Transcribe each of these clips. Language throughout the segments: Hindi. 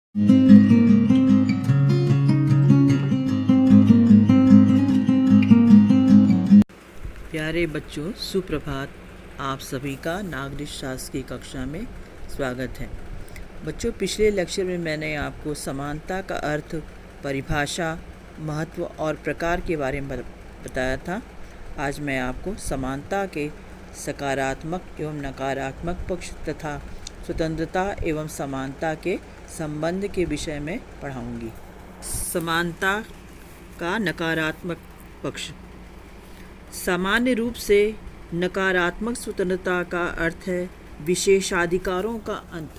प्यारे बच्चों, सुप्रभात। आप सभी का नागरिक शास्त्र की कक्षा में स्वागत है। बच्चों, पिछले लेक्चर में मैंने आपको समानता का अर्थ, परिभाषा, महत्व और प्रकार के बारे में बताया था। आज मैं आपको समानता के सकारात्मक एवं नकारात्मक पक्ष तथा स्वतंत्रता एवं समानता के संबंध के विषय में पढ़ाऊंगी। समानता का नकारात्मक पक्ष। सामान्य रूप से नकारात्मक स्वतंत्रता का अर्थ है विशेषाधिकारों का अंत।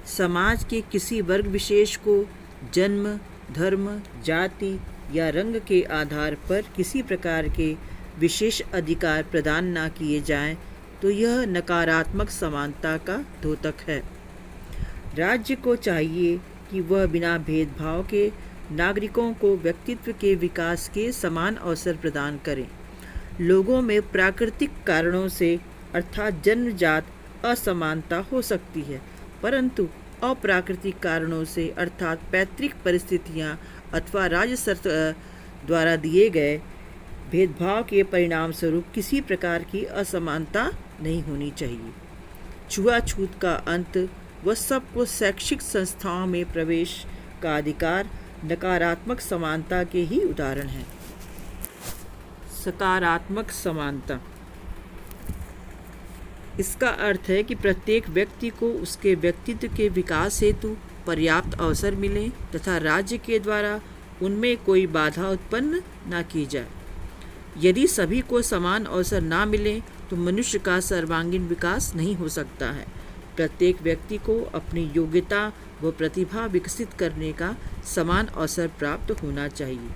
समाज के किसी वर्ग विशेष को जन्म, धर्म, जाति या रंग के आधार पर किसी प्रकार के विशेष अधिकार प्रदान न किए जाएं, तो यह नकारात्मक समानता का द्योतक है। राज्य को चाहिए कि वह बिना भेदभाव के नागरिकों को व्यक्तित्व के विकास के समान अवसर प्रदान करें। लोगों में प्राकृतिक कारणों से अर्थात जन्मजात असमानता हो सकती है, परंतु अप्राकृतिक कारणों से अर्थात पैतृक परिस्थितियां अथवा राज्य द्वारा दिए गए भेदभाव के परिणाम स्वरूप किसी प्रकार की असमानता नहीं होनी चाहिए। छुआछूत का अंत व सबको शैक्षिक संस्थाओं में प्रवेश का अधिकार नकारात्मक समानता के ही उदाहरण हैं। सकारात्मक समानता। इसका अर्थ है कि प्रत्येक व्यक्ति को उसके व्यक्तित्व के विकास हेतु पर्याप्त अवसर मिले तथा राज्य के द्वारा उनमें कोई बाधा उत्पन्न न की जाए। यदि सभी को समान अवसर ना मिले तो मनुष्य का सर्वांगीण विकास नहीं हो सकता है। प्रत्येक व्यक्ति को अपनी योग्यता व प्रतिभा विकसित करने का समान अवसर प्राप्त होना चाहिए।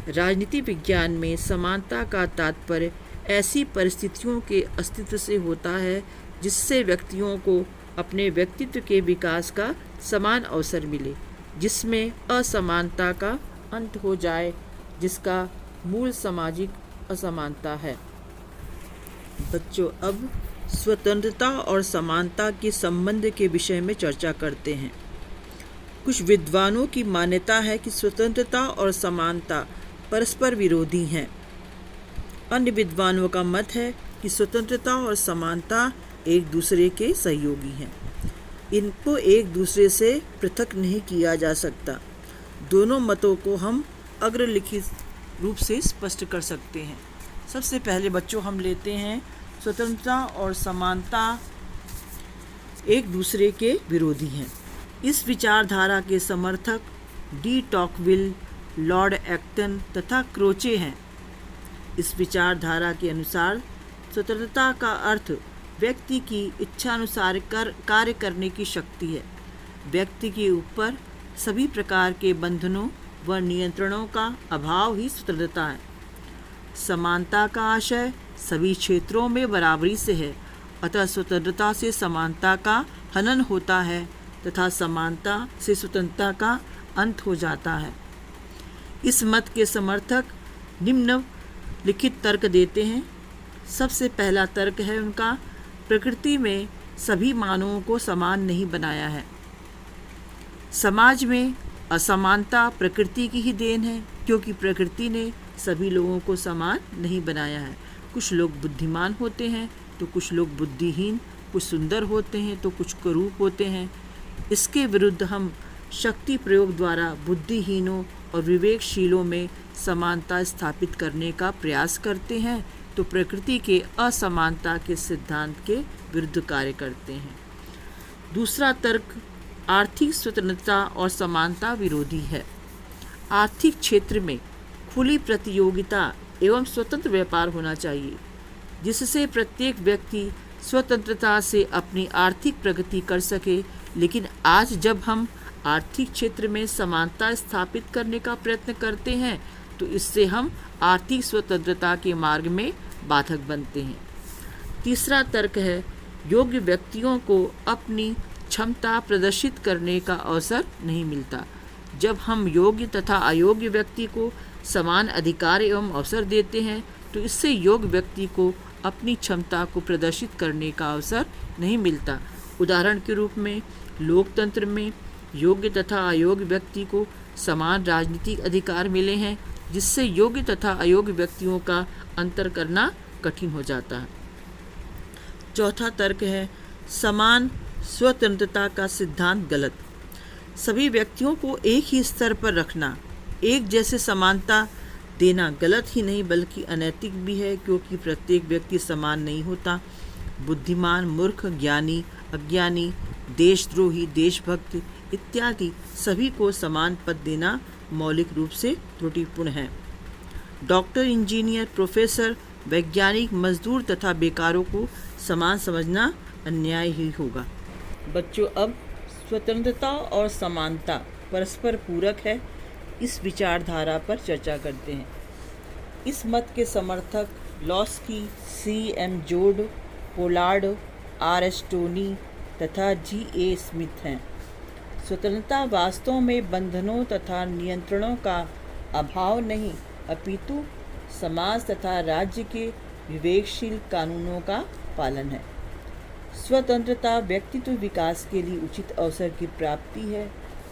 राजनीति विज्ञान में समानता का तात्पर्य ऐसी परिस्थितियों के अस्तित्व से होता है जिससे व्यक्तियों को अपने व्यक्तित्व के विकास का समान अवसर मिले, जिसमें असमानता का अंत हो जाए, जिसका मूल सामाजिक असमानता है। बच्चों, अब स्वतंत्रता और समानता के संबंध के विषय में चर्चा करते हैं। कुछ विद्वानों की मान्यता है कि स्वतंत्रता और समानता परस्पर विरोधी हैं। अन्य विद्वानों का मत है कि स्वतंत्रता और समानता एक दूसरे के सहयोगी हैं। इनको एक दूसरे से पृथक नहीं किया जा सकता। दोनों मतों को हम अग्रलिखित रूप से स्पष्ट कर सकते हैं। सबसे पहले बच्चों हम लेते हैं स्वतंत्रता और समानता एक दूसरे के विरोधी हैं। इस विचारधारा के समर्थक डी टॉकविल, लॉर्ड एक्टन तथा क्रोचे हैं। इस विचारधारा के अनुसार स्वतंत्रता का अर्थ व्यक्ति की इच्छानुसार कार्य करने की शक्ति है। व्यक्ति के ऊपर सभी प्रकार के बंधनों व नियंत्रणों का अभाव ही स्वतंत्रता है। समानता का आशय सभी क्षेत्रों में बराबरी से है, अतः स्वतंत्रता से समानता का हनन होता है तथा समानता से स्वतंत्रता का अंत हो जाता है। इस मत के समर्थक निम्नलिखित तर्क देते हैं। सबसे पहला तर्क है उनका, प्रकृति में सभी मानवों को समान नहीं बनाया है। समाज में असमानता प्रकृति की ही देन है, क्योंकि प्रकृति ने सभी लोगों को समान नहीं बनाया है। कुछ लोग बुद्धिमान होते हैं तो कुछ लोग बुद्धिहीन, कुछ सुंदर होते हैं तो कुछ कुरूप होते हैं। इसके विरुद्ध हम शक्ति प्रयोग द्वारा बुद्धिहीनों और विवेकशीलों में समानता स्थापित करने का प्रयास करते हैं तो प्रकृति के असमानता के सिद्धांत के विरुद्ध कार्य करते हैं। दूसरा तर्क आर्थिक स्वतंत्रता और समानता विरोधी है। आर्थिक क्षेत्र में खुली प्रतियोगिता एवं स्वतंत्र व्यापार होना चाहिए, जिससे प्रत्येक व्यक्ति स्वतंत्रता से अपनी आर्थिक प्रगति कर सके। लेकिन आज जब हम आर्थिक क्षेत्र में समानता स्थापित करने का प्रयत्न करते हैं तो इससे हम आर्थिक स्वतंत्रता के मार्ग में बाधक बनते हैं। तीसरा तर्क है योग्य व्यक्तियों को अपनी क्षमता प्रदर्शित करने का अवसर नहीं मिलता। जब हम योग्य तथा अयोग्य व्यक्ति को समान अधिकार एवं अवसर देते हैं तो इससे योग्य व्यक्ति को अपनी क्षमता को प्रदर्शित करने का अवसर नहीं मिलता। उदाहरण के रूप में लोकतंत्र में योग्य तथा अयोग्य व्यक्ति को समान राजनीतिक अधिकार मिले हैं, जिससे योग्य तथा अयोग्य व्यक्तियों का अंतर करना कठिन हो जाता है। चौथा तर्क है समान स्वतंत्रता का सिद्धांत गलत। सभी व्यक्तियों को एक ही स्तर पर रखना, एक जैसे समानता देना गलत ही नहीं बल्कि अनैतिक भी है, क्योंकि प्रत्येक व्यक्ति समान नहीं होता। बुद्धिमान, मूर्ख, ज्ञानी, अज्ञानी, देशद्रोही, देशभक्त इत्यादि सभी को समान पद देना मौलिक रूप से त्रुटिपूर्ण है। डॉक्टर, इंजीनियर, प्रोफेसर, वैज्ञानिक, मजदूर तथा बेकारों को समान समझना अन्याय ही होगा। बच्चों, अब स्वतंत्रता और समानता परस्पर पूरक है, इस विचारधारा पर चर्चा करते हैं। इस मत के समर्थक लॉस्की, C.M. जोड, पोलार्ड, R.S. टोनी तथा G.A. स्मिथ हैं। स्वतंत्रता वास्तव में बंधनों तथा नियंत्रणों का अभाव नहीं, अपितु समाज तथा राज्य के विवेकशील कानूनों का पालन है। स्वतंत्रता व्यक्तित्व विकास के लिए उचित अवसर की प्राप्ति है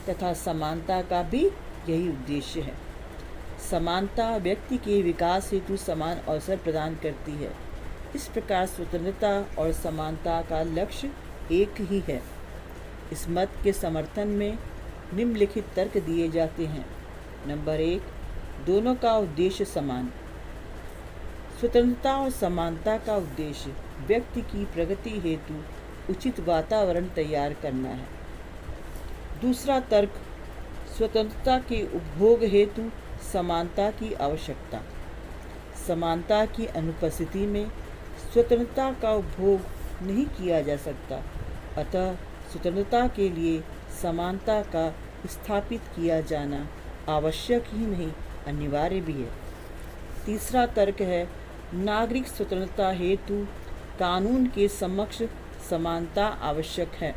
तथा समानता का भी यही उद्देश्य है। समानता व्यक्ति के विकास हेतु समान अवसर प्रदान करती है। इस प्रकार स्वतंत्रता और समानता का लक्ष्य एक ही है। इस मत के समर्थन में निम्नलिखित तर्क दिए जाते हैं। नंबर 1, दोनों का उद्देश्य समान। स्वतंत्रता और समानता का उद्देश्य व्यक्ति की प्रगति हेतु उचित वातावरण तैयार करना है। दूसरा तर्क, स्वतंत्रता के उपभोग हेतु समानता की आवश्यकता। समानता की अनुपस्थिति में स्वतंत्रता का उपभोग नहीं किया जा सकता, अतः स्वतंत्रता के लिए समानता का स्थापित किया जाना आवश्यक ही नहीं अनिवार्य भी है। तीसरा तर्क है नागरिक स्वतंत्रता हेतु कानून के समक्ष समानता आवश्यक है।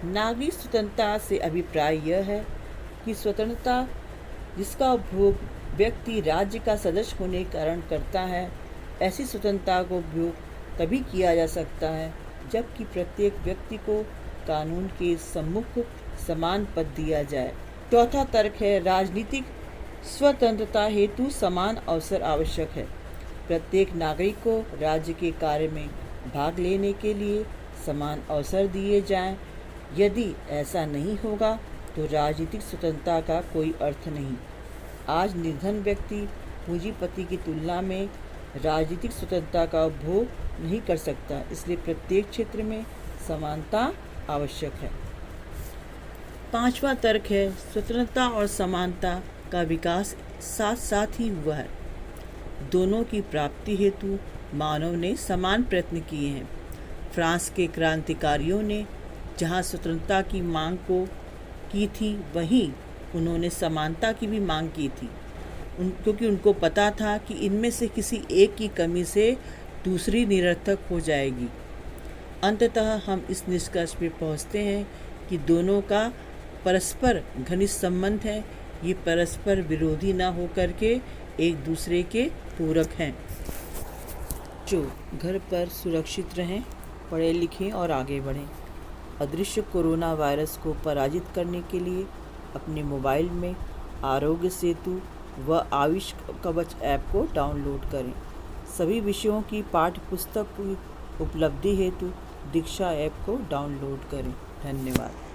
नागरिक स्वतंत्रता से अभिप्राय यह है कि स्वतंत्रता जिसका उपभोग व्यक्ति राज्य का सदस्य होने के कारण करता है, ऐसी स्वतंत्रता को उपयोग तभी किया जा सकता है जबकि प्रत्येक व्यक्ति को कानून के सम्मुख समान पद दिया जाए। चौथा तर्क है राजनीतिक स्वतंत्रता हेतु समान अवसर आवश्यक है। प्रत्येक नागरिक को राज्य के कार्य में भाग लेने के लिए समान अवसर दिए जाएं। यदि ऐसा नहीं होगा तो राजनीतिक स्वतंत्रता का कोई अर्थ नहीं। आज निर्धन व्यक्ति पूंजीपति की तुलना में राजनीतिक स्वतंत्रता का उपभोग नहीं कर सकता, इसलिए प्रत्येक क्षेत्र में समानता आवश्यक है। पांचवा तर्क है स्वतंत्रता और समानता का विकास साथ साथ ही हुआ है। दोनों की प्राप्ति हेतु मानव ने समान प्रयत्न किए हैं। फ्रांस के क्रांतिकारियों ने जहां स्वतंत्रता की मांग को की थी, वहीं उन्होंने समानता की भी मांग की थी, क्योंकि उनको पता था कि इनमें से किसी एक की कमी से दूसरी निरर्थक हो जाएगी। अंततः हम इस निष्कर्ष पर पहुंचते हैं कि दोनों का परस्पर घनिष्ठ संबंध है। ये परस्पर विरोधी ना होकर के एक दूसरे के पूरक हैं। जो घर पर सुरक्षित रहें, पढ़ें लिखें और आगे बढ़ें। अदृश्य कोरोना वायरस को पराजित करने के लिए अपने मोबाइल में आरोग्य सेतु व आयुष कवच ऐप को डाउनलोड करें। सभी विषयों की पाठ्य पुस्तक की उपलब्धि हेतु दीक्षा ऐप को डाउनलोड करें। धन्यवाद।